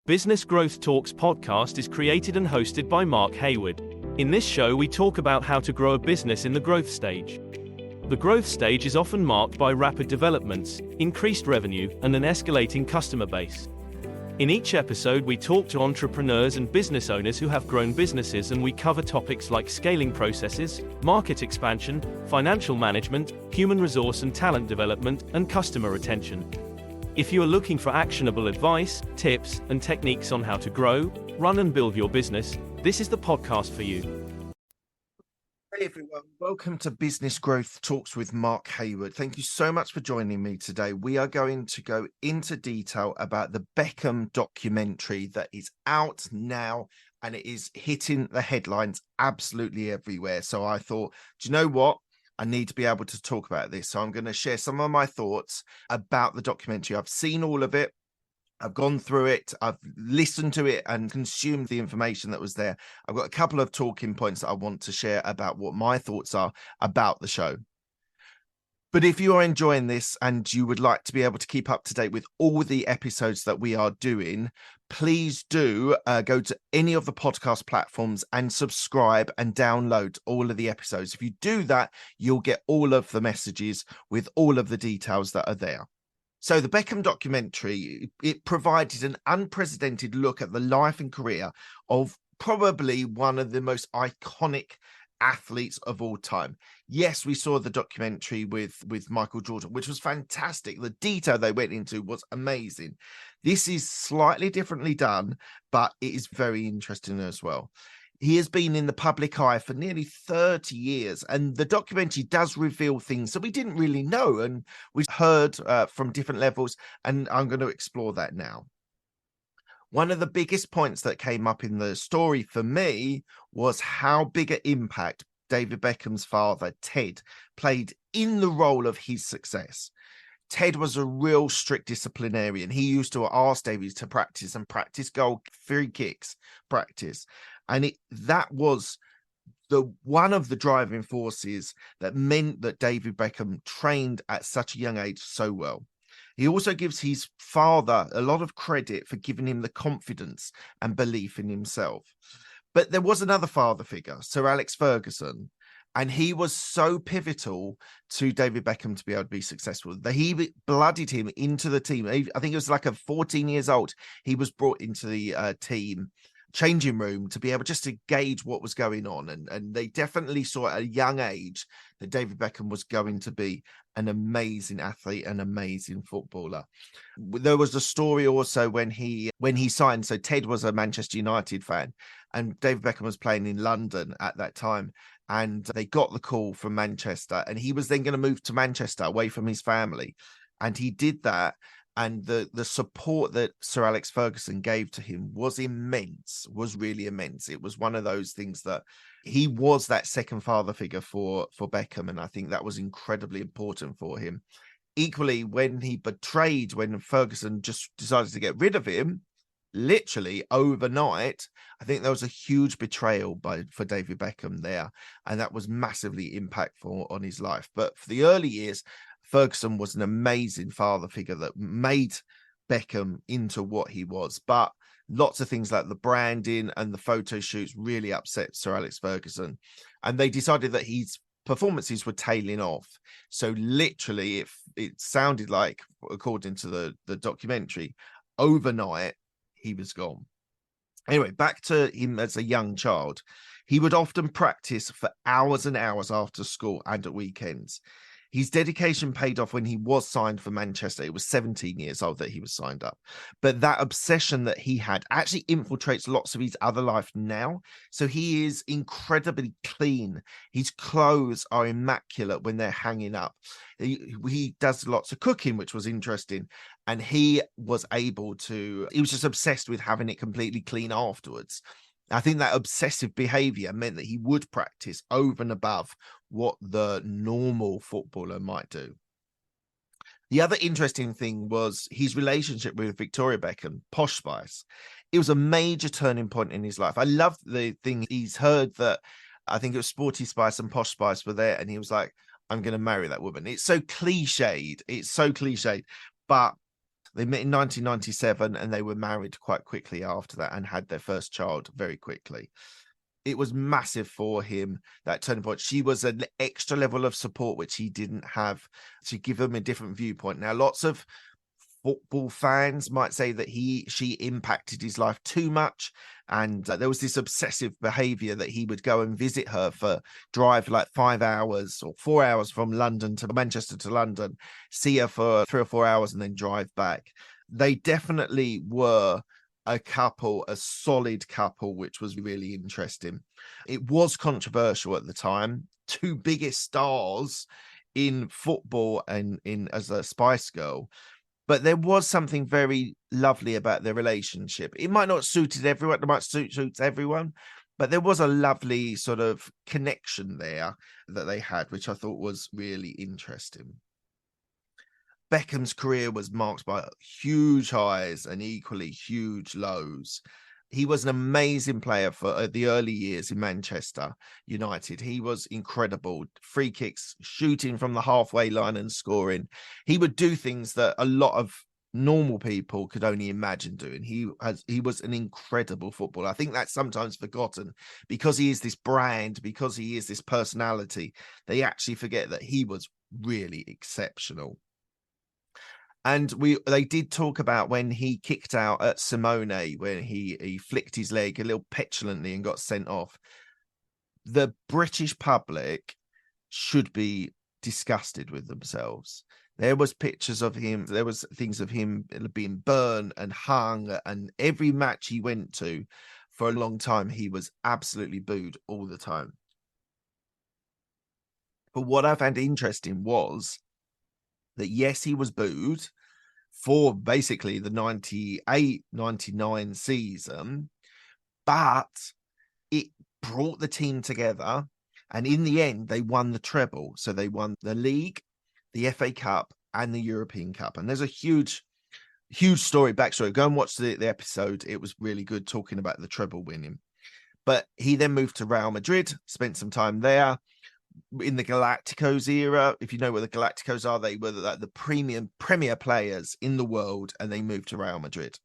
Business Growth Talks podcast is created and hosted by Mark Hayward. In this show, we talk about how to grow a business in the growth stage. The growth stage is often marked by rapid developments, increased revenue, and an escalating customer base. In each episode, we talk to entrepreneurs and business owners who have grown businesses, and we cover topics like scaling processes, market expansion, financial management, human resource and talent development, and customer retention. If you are looking for actionable advice, tips, and techniques on how to grow, run and build your business, this is the podcast for you. Hey everyone, welcome to Business Growth Talks with Mark Hayward. Thank you so much for joining me today. We are going to go into detail about the Beckham documentary that is out now and it is hitting the headlines absolutely everywhere. So I thought, do you know what? I need to be able to talk about this. So I'm going to share some of my thoughts about the documentary. I've seen all of it. I've gone through it. I've listened to it and consumed the information that was there. I've got a couple of talking points that I want to share about what my thoughts are about the show. But if you are enjoying this and you would like to be able to keep up to date with all the episodes that we are doing, please do go to any of the podcast platforms and subscribe and download all of the episodes. If you do that, you'll get all of the messages with all of the details that are there. So the Beckham documentary, it provided an unprecedented look at the life and career of probably one of the most iconic athletes of all time. Yes, we saw the documentary with Michael Jordan, which was fantastic. The detail they went into was amazing. This is slightly differently done, but it is very interesting as well. He has been in the public eye for nearly 30 years, and the documentary does reveal things that we didn't really know, and we've heard from different levels, and I'm going to explore that now. One of the biggest points that came up in the story for me was how big an impact David Beckham's father, Ted, played in the role of his success. Ted was a real strict disciplinarian. He used to ask David to practice goal free kicks practice. And that was one of the driving forces that meant that David Beckham trained at such a young age so well. He also gives his father a lot of credit for giving him the confidence and belief in himself. But there was another father figure, Sir Alex Ferguson, and he was so pivotal to David Beckham to be able to be successful that he blooded him into the team. I think it was like 14 years old. He was brought into the team changing room to be able just to gauge what was going on. And they definitely saw at a young age that David Beckham was going to be an amazing athlete, an amazing footballer. There was a story also when he signed. So Ted was a Manchester United fan and David Beckham was playing in London at that time. And they got the call from Manchester and he was then going to move to Manchester away from his family. And he did that. And the support that Sir Alex Ferguson gave to him was immense, was really immense. It was one of those things that he was that second father figure for Beckham. And I think that was incredibly important for him. Equally, when Ferguson just decided to get rid of him, literally overnight, I think there was a huge betrayal for David Beckham there. And that was massively impactful on his life. But for the early years, Ferguson was an amazing father figure that made Beckham into what he was. But lots of things like the branding and the photo shoots really upset Sir Alex Ferguson. And they decided that his performances were tailing off. So literally, it sounded like, according to the documentary, overnight, he was gone. Anyway, back to him as a young child. He would often practice for hours and hours after school and at weekends. His dedication paid off when he was signed for Manchester. It was 17 years old that he was signed up. But that obsession that he had actually infiltrates lots of his other life now. So he is incredibly clean. His clothes are immaculate when they're hanging up. He does lots of cooking, which was interesting. And he was just obsessed with having it completely clean afterwards. I think that obsessive behavior meant that he would practice over and above what the normal footballer might do. The other interesting thing was his relationship with Victoria Beckham, Posh Spice. It was a major turning point in his life. I love the thing he's heard that I think it was Sporty Spice and Posh Spice were there. And he was like, I'm going to marry that woman. It's so cliched. But They met in 1997 and they were married quite quickly after that and had their first child very quickly. It was massive for him, that turning point. She was an extra level of support, which he didn't have, to give him a different viewpoint. Now, lots of football fans might say that she impacted his life too much, and there was this obsessive behavior that he would go and visit her for drive like 5 hours or 4 hours from London to Manchester to London, see her for 3 or 4 hours and then drive back. They definitely were a couple, a solid couple, which was really interesting. It was controversial at the time. Two biggest stars in football and in as a Spice Girl, but there was something very lovely about their relationship. It might not suited everyone, it might suits everyone, but there was a lovely sort of connection there that they had, which I thought was really interesting. Beckham's career was marked by huge highs and equally huge lows. He was an amazing player for the early years in Manchester United. He was incredible. Free kicks, shooting from the halfway line and scoring. He would do things that a lot of normal people could only imagine doing. He was an incredible footballer. I think that's sometimes forgotten because he is this brand, because he is this personality. They actually forget that he was really exceptional. And they did talk about when he kicked out at Simone, when he flicked his leg a little petulantly and got sent off. The British public should be disgusted with themselves. There was pictures of him. There was things of him being burned and hung. And every match he went to for a long time, he was absolutely booed all the time. But what I found interesting was that, yes, he was booed for basically the 98-99 season, but it brought the team together. And in the end, they won the treble. So they won the league, the FA Cup, and the European Cup. And there's a huge story, backstory. Go and watch the episode. It was really good, talking about the treble winning. But he then moved to Real Madrid, spent some time there. In the Galacticos era, if you know what the Galacticos are, they were like the premier players in the world, and they moved to Real Madrid.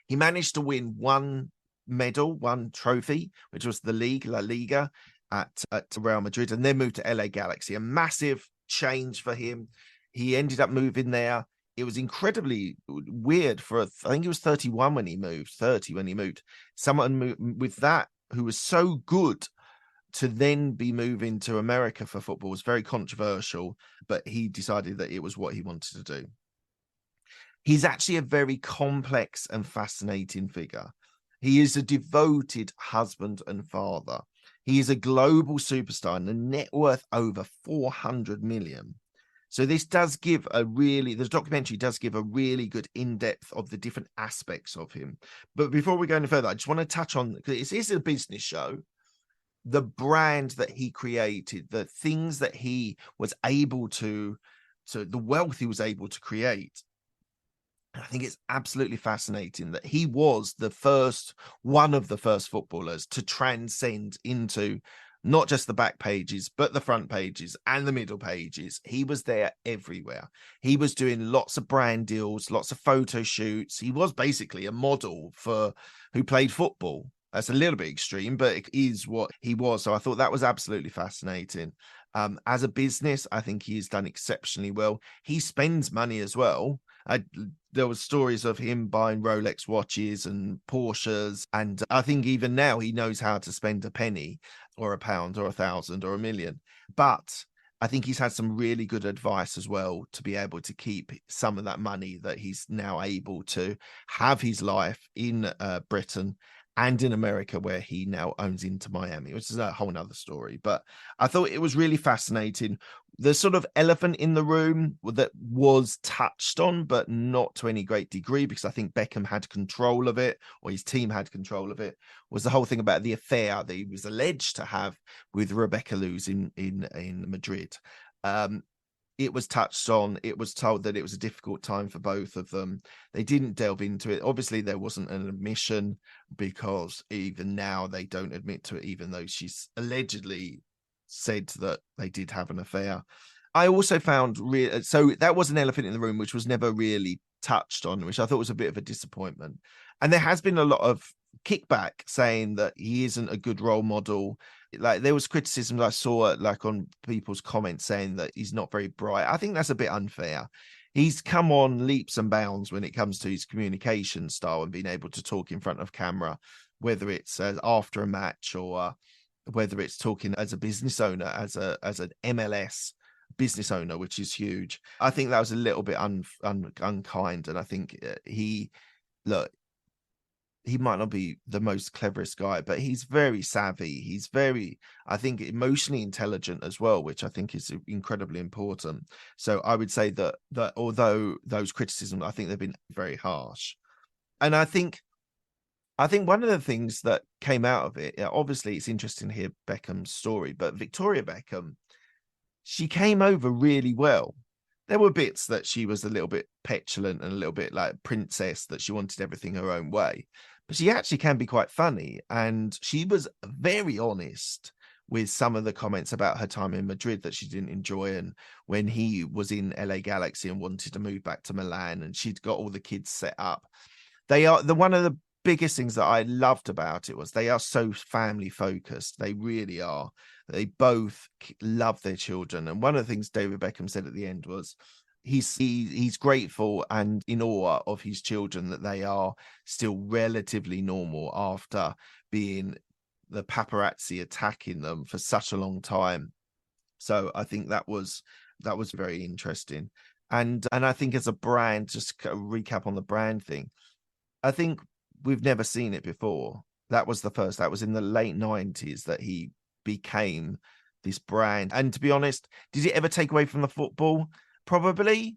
He managed to win one medal, one trophy, which was the league, La Liga, at Real Madrid, and then moved to LA Galaxy. A massive change for him. He ended up moving there. It was incredibly weird I think he was 31 when he moved, 30 when he moved. Someone with that who was so good to then be moving to America for football was very controversial, but he decided that it was what he wanted to do. He's actually a very complex and fascinating figure. He is a devoted husband and father. He is a global superstar and a net worth over 400 million. So this does give this documentary does give a really good in-depth of the different aspects of him. But before we go any further, I just want to touch on, because it is a business show, the brand that he created, the things that he was able to the wealth he was able to create. I think it's absolutely fascinating that he was one of the first footballers to transcend into not just the back pages, but the front pages and the middle pages. He was there everywhere. He was doing lots of brand deals, lots of photo shoots. He was basically a model for who played football. That's a little bit extreme, but it is what he was. So I thought that was absolutely fascinating. As a business, I think he's done exceptionally well. He spends money as well. There were stories of him buying Rolex watches and Porsches. And I think even now he knows how to spend a penny or a pound or 1,000 or 1,000,000. But I think he's had some really good advice as well to be able to keep some of that money, that he's now able to have his life in Britain and in America, where he now owns into Miami, which is a whole nother story. But I thought it was really fascinating. The sort of elephant in the room that was touched on, but not to any great degree, because I think Beckham had control of it, or his team had control of it, was the whole thing about the affair that he was alleged to have with Rebecca Luz in Madrid. It was touched on. It was told that it was a difficult time for both of them. They didn't delve into it. Obviously, there wasn't an admission, because even now they don't admit to it, even though she's allegedly said that they did have an affair. I also found so that was an elephant in the room, which was never really touched on, which I thought was a bit of a disappointment. And there has been a lot of kickback saying that he isn't a good role model. Like there was criticism I saw like on people's comments saying that he's not very bright. I think that's a bit unfair. He's come on leaps and bounds when it comes to his communication style and being able to talk in front of camera, whether it's after a match or whether it's talking as a business owner, as an MLS business owner, which is huge. I think that was a little bit unkind, and I think he might not be the most cleverest guy, but he's very savvy. He's very, I think, emotionally intelligent as well, which I think is incredibly important. So I would say that although those criticisms, I think they've been very harsh. And I think one of the things that came out of it, obviously it's interesting to hear Beckham's story, but Victoria Beckham, she came over really well. There were bits that she was a little bit petulant and a little bit like princess, that she wanted everything her own way, but she actually can be quite funny. And she was very honest with some of the comments about her time in Madrid that she didn't enjoy, and when he was in LA Galaxy and wanted to move back to Milan, and she'd got all the kids set up. They are one of the biggest things that I loved about it was they are so family focused. They really are. They both love their children. And one of the things David Beckham said at the end was he's grateful and in awe of his children that they are still relatively normal after being the paparazzi attacking them for such a long time. So I think that was very interesting. And I think as a brand, just a recap on the brand thing, I think we've never seen it before. That was the first. That was in the late 90s that he became this brand. And to be honest, did it ever take away from the football? Probably.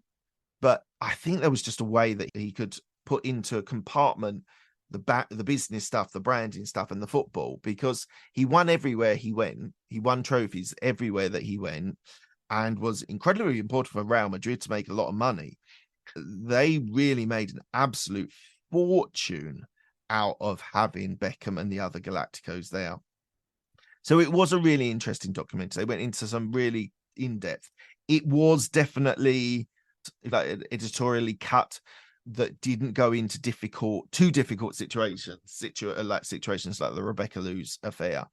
But I think there was just a way that he could put into a compartment the business stuff, the branding stuff, and the football, because he won everywhere he went. He won trophies everywhere that he went, and was incredibly important for Real Madrid to make a lot of money. They really made an absolute fortune out of having Beckham and the other Galacticos there. So it was a really interesting documentary. They went into some really in-depth. It was definitely like editorially cut that didn't go into too difficult situations like the Rebecca Lewis affair.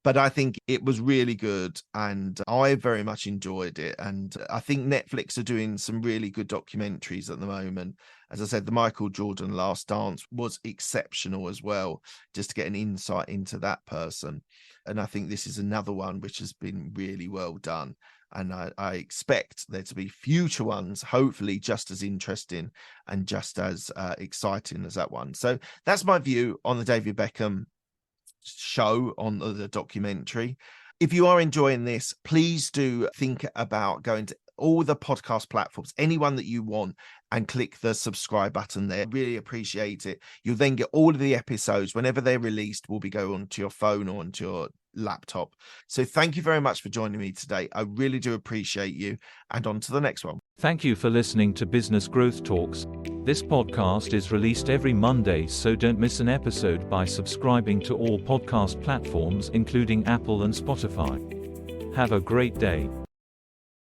But I think it was really good, and I very much enjoyed it. And I think Netflix are doing some really good documentaries at the moment. As I said, the Michael Jordan Last Dance was exceptional as well, just to get an insight into that person. And I think this is another one which has been really well done. And I expect there to be future ones, hopefully just as interesting and just as exciting as that one. So that's my view on the David Beckham show, on the documentary. If you are enjoying this, please do think about going to all the podcast platforms, anyone that you want, and click the subscribe button there. Really appreciate it. You'll then get all of the episodes whenever they're released, will be going onto your phone or onto your laptop. So thank you very much for joining me today. I really do appreciate you, and on to the next one. Thank you for listening to Business Growth Talks. This podcast is released every Monday, so don't miss an episode by subscribing to all podcast platforms, including Apple and Spotify. Have a great day.